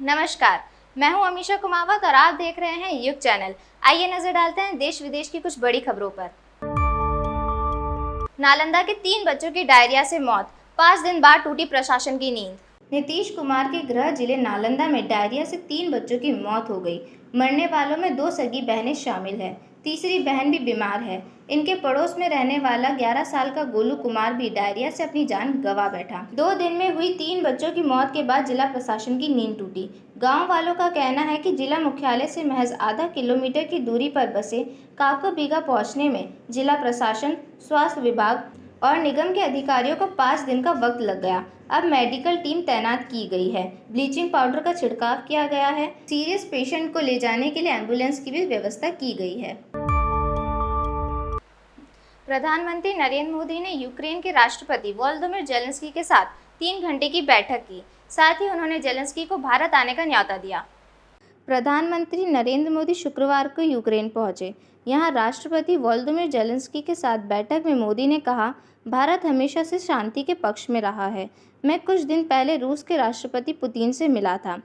नमस्कार, मैं हूं अमीशा कुमावत और आप देख रहे हैं युग चैनल। आइए नजर डालते हैं देश विदेश की कुछ बड़ी खबरों पर। नालंदा के 3 बच्चों की डायरिया से मौत, 5 दिन बाद टूटी प्रशासन की नींद। नीतीश कुमार के गृह जिले नालंदा में डायरिया से 3 बच्चों की मौत हो गई। मरने वालों में 2 सगी बहनें शामिल हैं। तीसरी बहन भी बीमार है। इनके पड़ोस में रहने वाला 11 साल का गोलू कुमार भी डायरिया से अपनी जान गंवा बैठा। 2 दिन में हुई 3 बच्चों की मौत के बाद जिला प्रशासन की नींद टूटी। गांव वालों का कहना है कि जिला मुख्यालय से महज आधा किलोमीटर की दूरी पर बसे काकोबिगा पहुंचने में जिला प्रशासन, स्वास्थ्य विभाग और निगम के अधिकारियों को 5 दिन का वक्त लग गया। अब मेडिकल टीम तैनात की गई है, ब्लीचिंग पाउडर का छिड़काव किया गया है। सीरियस पेशेंट को ले जाने के लिए एम्बुलेंस की भी व्यवस्था की गई है। प्रधानमंत्री नरेंद्र मोदी ने यूक्रेन के राष्ट्रपति वोलोदिमीर ज़ेलेंस्की के साथ 3 घंटे की बैठक की। साथ ही उन्होंने ज़ेलेंस्की को भारत आने का न्योता दिया। प्रधानमंत्री नरेंद्र मोदी शुक्रवार को यूक्रेन पहुंचे। यहां राष्ट्रपति वोलोदिमीर ज़ेलेंस्की के साथ बैठक में मोदी ने कहा, भारत हमेशा से शांति के पक्ष में रहा है। मैं कुछ दिन पहले रूस के राष्ट्रपति पुतिन से मिला था।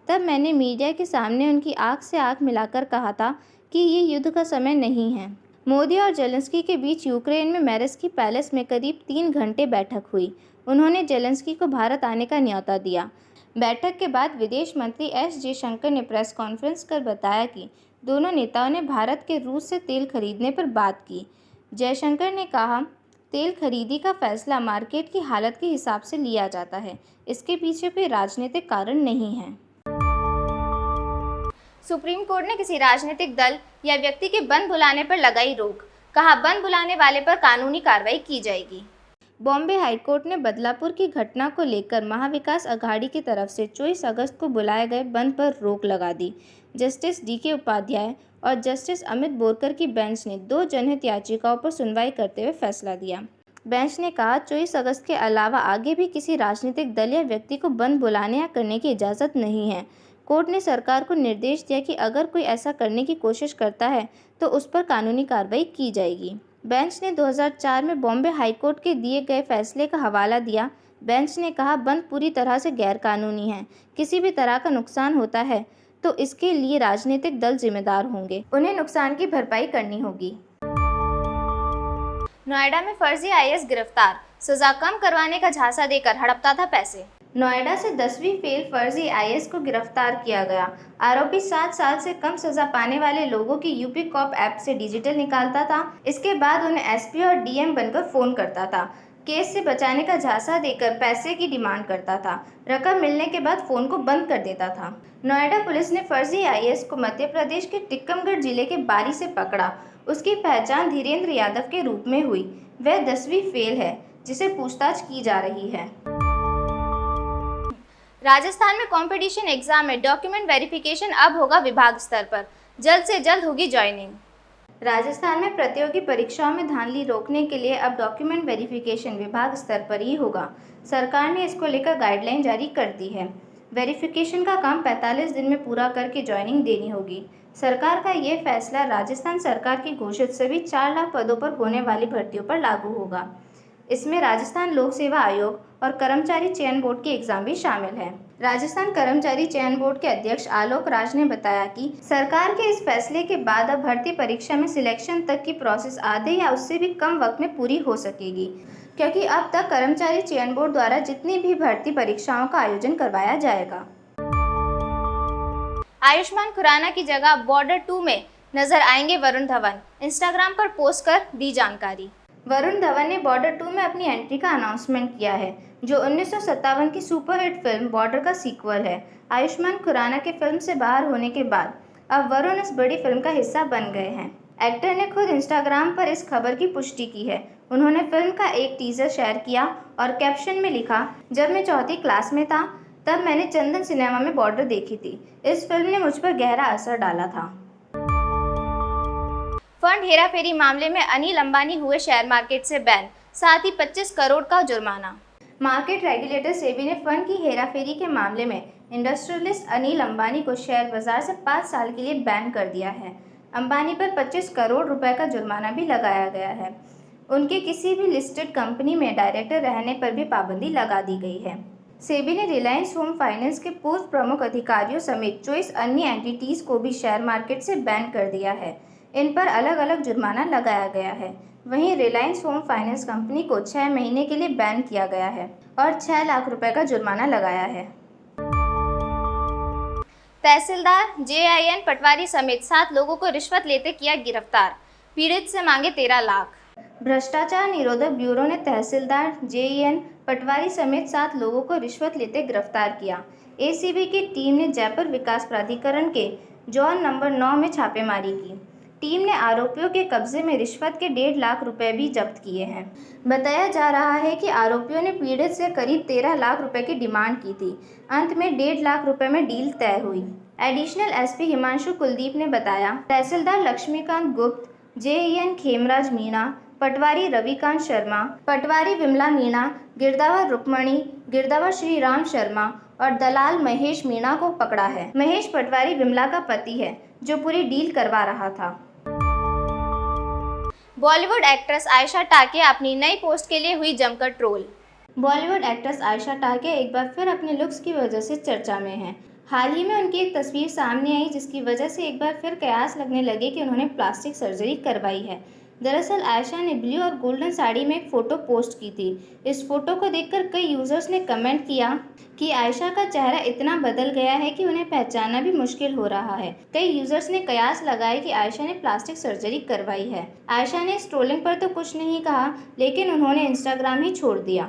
तब मैंने मीडिया के सामने उनकी आंख से आंख मिलाकर कहा था कि ये युद्ध का समय नहीं है। मोदी और ज़ेलेंस्की के बीच यूक्रेन में मेरेस्की पैलेस में करीब 3 घंटे बैठक हुई। उन्होंने ज़ेलेंस्की को भारत आने का न्योता दिया। बैठक के बाद विदेश मंत्री एस जयशंकर ने प्रेस कॉन्फ्रेंस कर बताया कि दोनों नेताओं ने भारत के रूस से तेल खरीदने पर बात की। जयशंकर ने कहा, तेल खरीदी का फैसला मार्केट की हालत के हिसाब से लिया जाता है। इसके पीछे कोई राजनीतिक कारण नहीं है। सुप्रीम कोर्ट ने किसी राजनीतिक दल या व्यक्ति के बंद बुलाने पर लगाई रोक। कहा, बंद बुलाने वाले पर कानूनी कार्रवाई की जाएगी। बॉम्बे हाईकोर्ट ने बदलापुर की घटना को लेकर महाविकास अघाड़ी की तरफ से 24 अगस्त को बुलाए गए बंद पर रोक लगा दी। जस्टिस DK उपाध्याय और जस्टिस अमित बोरकर की बेंच ने 2 जनहित याचिकाओं पर सुनवाई करते हुए फैसला दिया। बेंच ने कहा, 24 अगस्त के अलावा आगे भी किसी राजनीतिक दल या व्यक्ति को बंद बुलाने या करने की इजाज़त नहीं है। कोर्ट ने सरकार को निर्देश दिया कि अगर कोई ऐसा करने की कोशिश करता है तो उस पर कानूनी कार्रवाई की जाएगी। बेंच ने 2004 में बॉम्बे हाईकोर्ट के दिए गए फैसले का हवाला दिया। बेंच ने कहा, बंद पूरी तरह से गैरकानूनी है। किसी भी तरह का नुकसान होता है तो इसके लिए राजनीतिक दल जिम्मेदार होंगे। उन्हें नुकसान की भरपाई करनी होगी। नोएडा में फर्जी IAS गिरफ्तार, सजा कम करवाने का झांसा देकर हड़पता था पैसे। नोएडा से 10वीं फेल फर्जी IAS को गिरफ्तार किया गया। आरोपी 7 साल से कम सजा पाने वाले लोगों की यूपी कॉप ऐप से डिजिटल निकालता था। इसके बाद उन्हें SP और DM बनकर फोन करता था। केस से बचाने का झांसा देकर पैसे की डिमांड करता था। रकम मिलने के बाद फोन को बंद कर देता था। नोएडा पुलिस ने फर्जी IAS को मध्य प्रदेश के टीकमगढ़ जिले के बारी से पकड़ा। उसकी पहचान धीरेन्द्र यादव के रूप में हुई। वह 10वीं फेल है, जिसे पूछताछ की जा रही है। राजस्थान में कंपटीशन एग्जाम में डॉक्यूमेंट वेरिफिकेशन अब होगा विभाग स्तर पर। जल्द से जल्द होगी ज्वाइनिंग। राजस्थान में प्रतियोगी परीक्षाओं में धांधली रोकने के लिए अब डॉक्यूमेंट वेरिफिकेशन विभाग स्तर पर ही होगा। सरकार ने इसको लेकर गाइडलाइन जारी कर दी है। वेरिफिकेशन का काम 45 दिन में पूरा करके ज्वाइनिंग देनी होगी। सरकार का ये फैसला राजस्थान सरकार की घोषित सभी 4 लाख पदों पर होने वाली भर्तियों पर लागू होगा। इसमें राजस्थान लोक सेवा आयोग और कर्मचारी चयन बोर्ड के एग्जाम भी शामिल है। राजस्थान कर्मचारी चयन बोर्ड के अध्यक्ष आलोक राज ने बताया कि सरकार के इस फैसले के बाद अब भर्ती परीक्षा में सिलेक्शन तक की प्रोसेस आधे या उससे भी कम वक्त में पूरी हो सकेगी, क्योंकि अब तक कर्मचारी चयन बोर्ड द्वारा जितनी भी भर्ती परीक्षाओं का आयोजन करवाया जाएगा। आयुष्मान खुराना की जगह बॉर्डर 2 में नजर आएंगे वरुण धवन। इंस्टाग्राम पर पोस्ट कर दी जानकारी। वरुण धवन ने बॉर्डर 2 में अपनी एंट्री का अनाउंसमेंट किया है, जो 1957 की सुपरहिट फिल्म बॉर्डर का सीक्वल है। आयुष्मान खुराना के फिल्म से बाहर होने के बाद अब वरुण इस बड़ी फिल्म का हिस्सा बन गए हैं। एक्टर ने खुद इंस्टाग्राम पर इस खबर की पुष्टि की है। उन्होंने फिल्म का एक टीजर शेयर किया और कैप्शन में लिखा, जब मैं 4th क्लास में था तब मैंने चंदन सिनेमा में बॉर्डर देखी थी। इस फिल्म ने मुझ पर गहरा असर डाला था। फंड हेराफेरी मामले में अनिल अंबानी हुए शेयर मार्केट से बैन, साथ ही 25 करोड़ का जुर्माना। मार्केट रेगुलेटर सेबी ने फंड की हेराफेरी के मामले में इंडस्ट्रियलिस्ट अनिल अंबानी को शेयर बाजार से 5 साल के लिए बैन कर दिया है। अंबानी पर 25 करोड़ रुपए का जुर्माना भी लगाया गया है। उनके किसी भी लिस्टेड कंपनी में डायरेक्टर रहने पर भी पाबंदी लगा दी गई है। सेबी ने रिलायंस होम फाइनेंस के पूर्व प्रमुख अधिकारियों समेत 24 अन्य एंटिटीज को भी शेयर मार्केट से बैन कर दिया है। इन पर अलग अलग जुर्माना लगाया गया है। वहीं रिलायंस होम फाइनेंस कंपनी को 6 महीने के लिए बैन किया गया है और 6 लाख रुपए का जुर्माना लगाया है। तहसीलदार JIN पटवारी समेत 7 लोगों को रिश्वत लेते किया गिरफ्तार, पीड़ित से मांगे 13 लाख। भ्रष्टाचार निरोधक ब्यूरो ने तहसीलदार JIN पटवारी समेत 7 लोगों को रिश्वत लेते गिरफ्तार किया। ACB की टीम ने जयपुर विकास प्राधिकरण के जोन नंबर 9 में छापेमारी की। टीम ने आरोपियों के कब्जे में रिश्वत के 1.5 लाख रुपए भी जब्त किए हैं। बताया जा रहा है कि आरोपियों ने पीड़ित से करीब 13 लाख रुपए की डिमांड की थी। अंत में 1.5 लाख रुपए में डील तय हुई। एडिशनल SP हिमांशु कुलदीप ने बताया, तहसीलदार लक्ष्मीकांत गुप्त, JEN खेमराज मीणा, पटवारी रविकांत शर्मा, पटवारी विमला मीणा, गिरदावर रुक्मणी, गिरदावर श्री राम शर्मा और दलाल महेश मीणा को पकड़ा है। महेश पटवारी विमला का पति है, जो पूरी डील करवा रहा था। बॉलीवुड एक्ट्रेस आयशा टाकिए अपनी नई पोस्ट के लिए हुई जमकर ट्रोल। बॉलीवुड एक्ट्रेस आयशा टाकिए एक बार फिर अपने लुक्स की वजह से चर्चा में हैं। हाल ही में उनकी एक तस्वीर सामने आई, जिसकी वजह से एक बार फिर कयास लगने लगे कि उन्होंने प्लास्टिक सर्जरी करवाई है। दरअसल आयशा ने ब्लू और गोल्डन साड़ी में एक फ़ोटो पोस्ट की थी। इस फोटो को देखकर कई यूज़र्स ने कमेंट किया कि आयशा का चेहरा इतना बदल गया है कि उन्हें पहचानना भी मुश्किल हो रहा है। कई यूज़र्स ने कयास लगाए कि आयशा ने प्लास्टिक सर्जरी करवाई है। आयशा ने इस ट्रोलिंग पर तो कुछ नहीं कहा, लेकिन उन्होंने इंस्टाग्राम ही छोड़ दिया।